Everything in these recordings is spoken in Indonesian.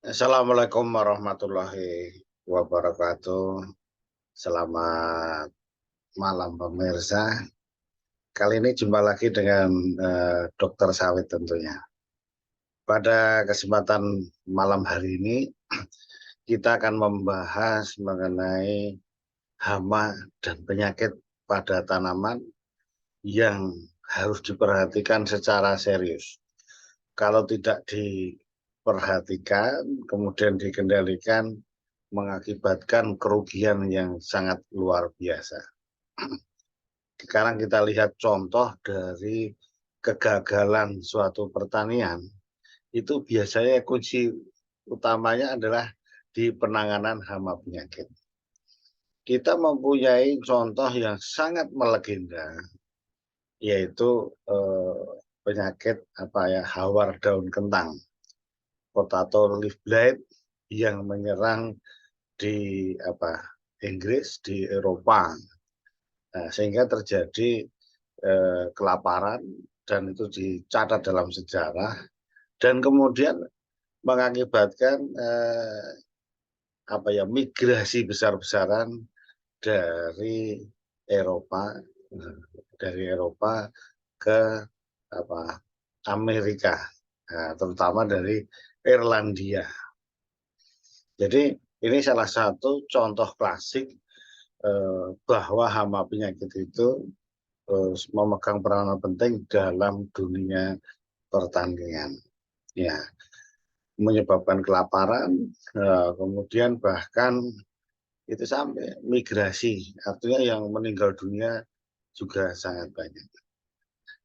Assalamualaikum warahmatullahi wabarakatuh. Selamat malam pemirsa. Kali ini jumpa lagi dengan Dokter Sawit tentunya. Pada kesempatan malam hari ini kita akan membahas mengenai hama dan penyakit pada tanaman yang harus diperhatikan secara serius. Kalau tidak diperhatikan, kemudian dikendalikan, mengakibatkan kerugian yang sangat luar biasa. Sekarang kita lihat contoh dari kegagalan suatu pertanian, itu biasanya kunci utamanya adalah di penanganan hama penyakit. Kita mempunyai contoh yang sangat melegenda, yaitu penyakit hawar daun kentang, potato leaf blight, yang menyerang di Inggris, di Eropa. Nah, sehingga terjadi kelaparan dan itu dicatat dalam sejarah dan kemudian mengakibatkan migrasi besar-besaran dari Eropa ke apa Amerika, nah, terutama dari Irlandia. Jadi ini salah satu contoh klasik bahwa hama penyakit itu memegang peranan penting dalam dunia pertanian. Ya, menyebabkan kelaparan, kemudian bahkan itu sampai migrasi, artinya yang meninggal dunia juga sangat banyak.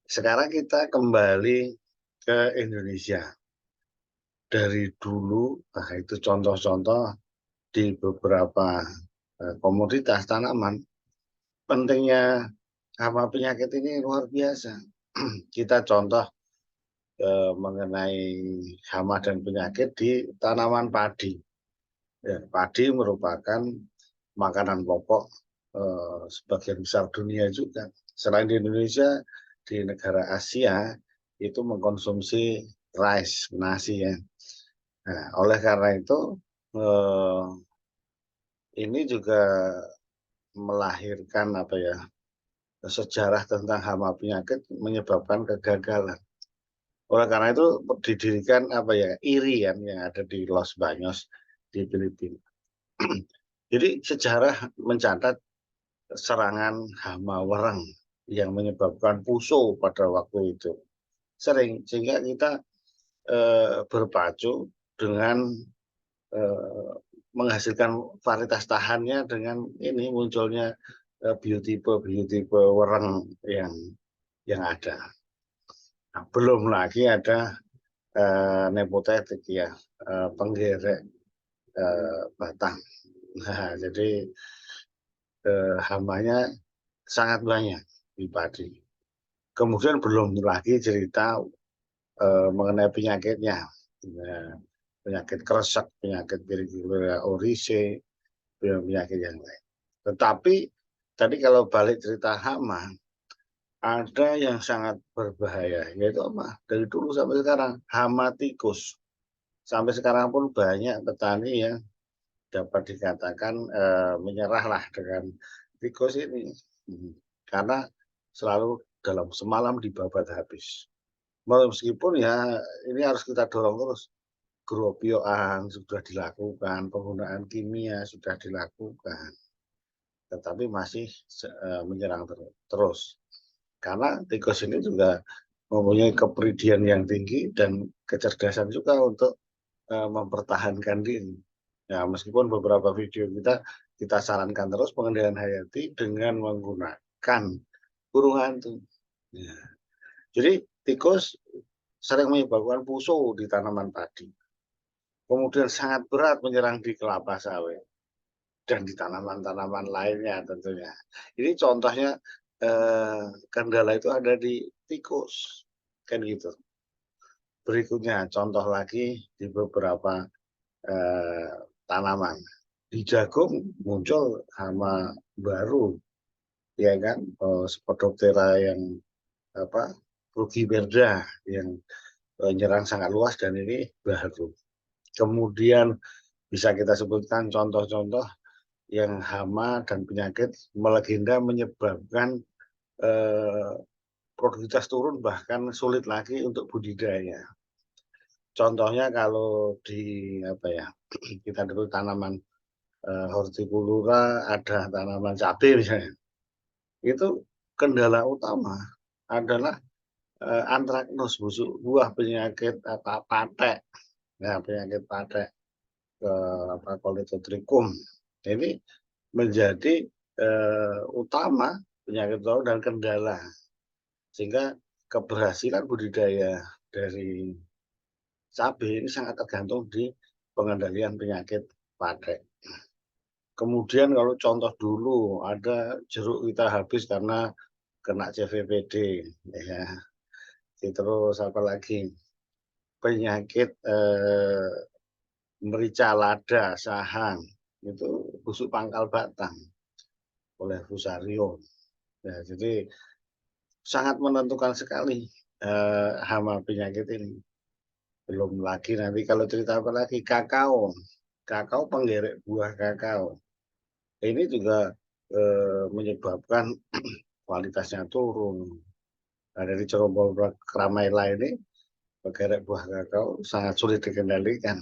Sekarang kita kembali ke Indonesia. Dari dulu, itu contoh-contoh di beberapa komoditas tanaman, pentingnya hama penyakit ini luar biasa. Kita contoh mengenai hama dan penyakit di tanaman padi. Ya, padi merupakan makanan pokok sebagian besar dunia juga. Selain di Indonesia, di negara Asia itu mengkonsumsi rice, nasi ya. Nah, oleh karena itu ini juga melahirkan sejarah tentang hama penyakit menyebabkan kegagalan. Oleh karena itu didirikan IRI yang ada di Los Baños di Filipina. Jadi sejarah mencatat serangan hama wereng yang menyebabkan puso pada waktu itu sering, sehingga kita berpacu dengan menghasilkan varietas tahannya dengan ini munculnya biotipe wereng yang ada. Nah, belum lagi ada nepotetik ya, penggerek batang. Nah, jadi hamanya sangat banyak di padi. Kemudian belum lagi cerita mengenai penyakitnya, penyakit kresek, penyakit Bergillera oryzae, penyakit yang lain. Tetapi tadi kalau balik cerita hama, ada yang sangat berbahaya, yaitu apa? Dari dulu sampai sekarang, hama tikus. Sampai sekarang pun banyak petani yang dapat dikatakan menyerahlah dengan tikus ini. Karena selalu dalam semalam dibabat habis. Meskipun ya ini harus kita dorong terus. Gropioan sudah dilakukan, penggunaan kimia sudah dilakukan, tetapi masih menyerang terus. Karena tikus ini juga mempunyai kepridian yang tinggi dan kecerdasan juga untuk mempertahankan diri. Ya, meskipun beberapa video kita sarankan terus pengendalian hayati dengan menggunakan burung hantu. Ya. Jadi tikus sering menyebabkan puso di tanaman padi. Kemudian sangat berat menyerang di kelapa sawit dan di tanaman-tanaman lainnya tentunya. Ini contohnya kendala itu ada di tikus, kan gitu. Berikutnya contoh lagi di beberapa tanaman. Di jagung muncul hama baru, ya kan, Spodoptera yang Rugiberda yang menyerang sangat luas dan ini baru. Kemudian bisa kita sebutkan contoh-contoh yang hama dan penyakit melegenda menyebabkan produktivitas turun, bahkan sulit lagi untuk budidaya. Contohnya kalau di apa ya, kita dulu tanaman hortikultura, ada tanaman cabai misalnya, itu kendala utama adalah antraknus, busuk buah, penyakit apa patek, ya penyakit patek, apa Colletotrichum. Ini menjadi utama penyakit utama dan kendala, sehingga keberhasilan budidaya dari cabai ini sangat tergantung di pengendalian penyakit patek. Kemudian kalau contoh dulu ada jeruk kita habis karena kena CVPD, ya. Terus apa lagi? Penyakit merica lada, sahang, itu busuk pangkal batang oleh Fusarium. Ya, jadi sangat menentukan sekali hama penyakit ini. Belum lagi nanti kalau cerita apa lagi, kakao. Kakao, penggerek buah kakao. Ini juga menyebabkan kualitasnya turun. Nah, dari Cerombol Keramaila ini, penggerek buah kakao sangat sulit dikendalikan.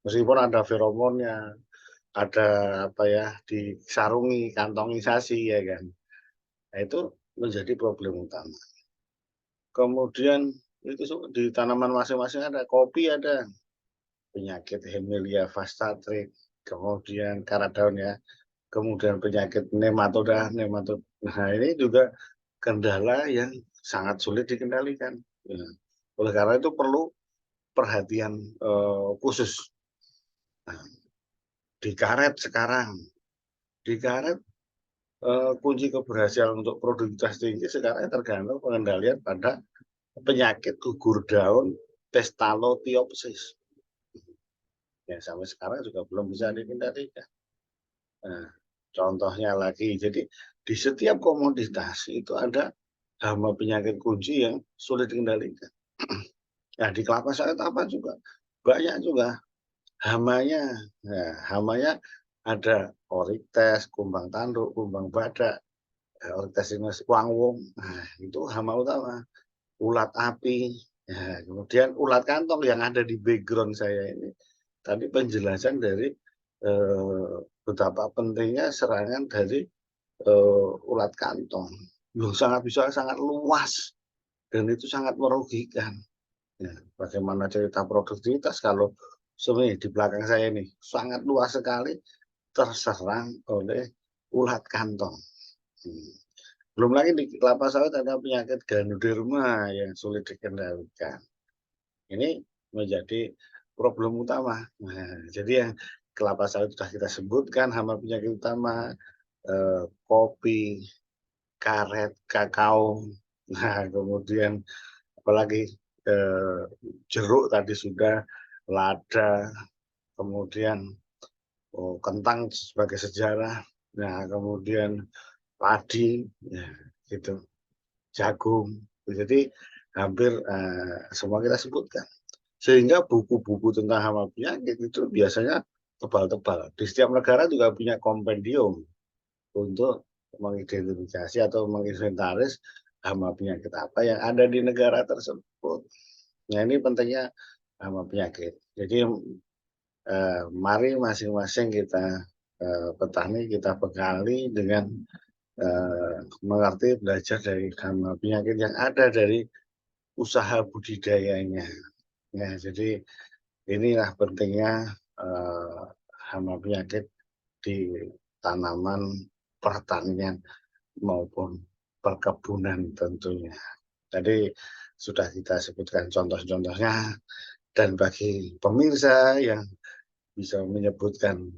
Meskipun ada feromonnya, ada apa ya, disarungi, kantongisasi ya kan. Nah, itu menjadi problem utama. Kemudian itu di tanaman masing-masing ada, kopi ada penyakit Hemilia vastatrik, kemudian karat daun ya, kemudian penyakit nematoda, nematod. Nah, ini juga kendala yang sangat sulit dikendalikan. Ya. Oleh karena itu perlu perhatian khusus. Nah, di karet sekarang, di karet kunci keberhasilan untuk produktivitas tinggi sekarang tergantung pengendalian pada penyakit gugur daun Thestalothiopsis. Ya, sampai sekarang juga belum bisa dikendalikan. Nah, contohnya lagi, jadi di setiap komoditas itu ada hama penyakit kunci yang sulit dikendalikan. Nah, di kelapa sawit apa juga banyak juga hamanya. Nah, hamanya ada Oryctes, kumbang tanduk, kumbang badak, Oryctes sinus wangwong. Nah, itu hama utama. Ulat api. Nah, kemudian ulat kantong yang ada di background saya ini. Tadi penjelasan dari betapa pentingnya serangan dari ulat kantong. Sangat bisa sangat luas dan itu sangat merugikan. Ya, bagaimana cerita produktivitas kalau sebenarnya di belakang saya ini sangat luas sekali terserang oleh ulat kantong. Belum lagi di kelapa sawit ada penyakit Ganoderma yang sulit dikendalikan. Ini menjadi problem utama. Nah, jadi yang kelapa sawit sudah kita sebutkan hama penyakit utama, kopi, karet, kakao. Nah, kemudian apalagi jeruk tadi sudah, lada, kemudian kentang sebagai sejarah. Nah, kemudian padi, ya, gitu, jagung. Jadi hampir semua kita sebutkan. Sehingga buku-buku tentang hama penyakit itu biasanya tebal-tebal. Di setiap negara juga punya kompendium untuk mengidentifikasi atau menginventaris hama penyakit apa yang ada di negara tersebut. Nah, ini pentingnya hama penyakit. Jadi mari masing-masing kita petani kita bekali dengan mengerti belajar dari hama penyakit yang ada dari usaha budidayanya. Ya, jadi inilah pentingnya hama penyakit di tanaman pertanian maupun perkebunan tentunya. Tadi sudah kita sebutkan contoh-contohnya, dan bagi pemirsa yang bisa menyebutkan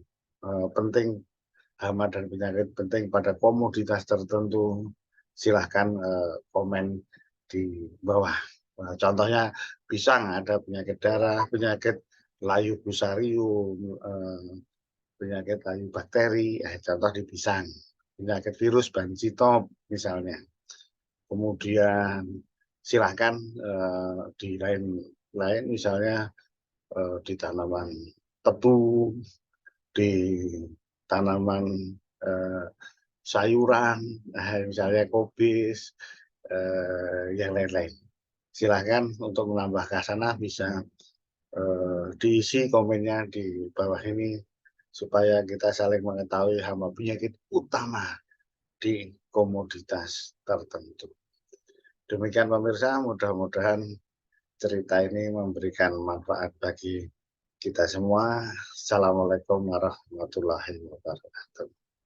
penting hama dan penyakit penting pada komoditas tertentu, silahkan komen di bawah. Contohnya pisang ada penyakit darah, penyakit layu fusarium, penyakit layu bakteri, contoh di pisang, penyakit virus bancitop misalnya. Kemudian silahkan di lain misalnya di tanaman tebu, di tanaman sayuran, misalnya kobis, yang lain-lain. Silahkan untuk menambah khasanah bisa diisi komennya di bawah ini supaya kita saling mengetahui hama penyakit utama di komoditas tertentu. Demikian pemirsa, mudah-mudahan cerita ini memberikan manfaat bagi kita semua. Assalamualaikum warahmatullahi wabarakatuh.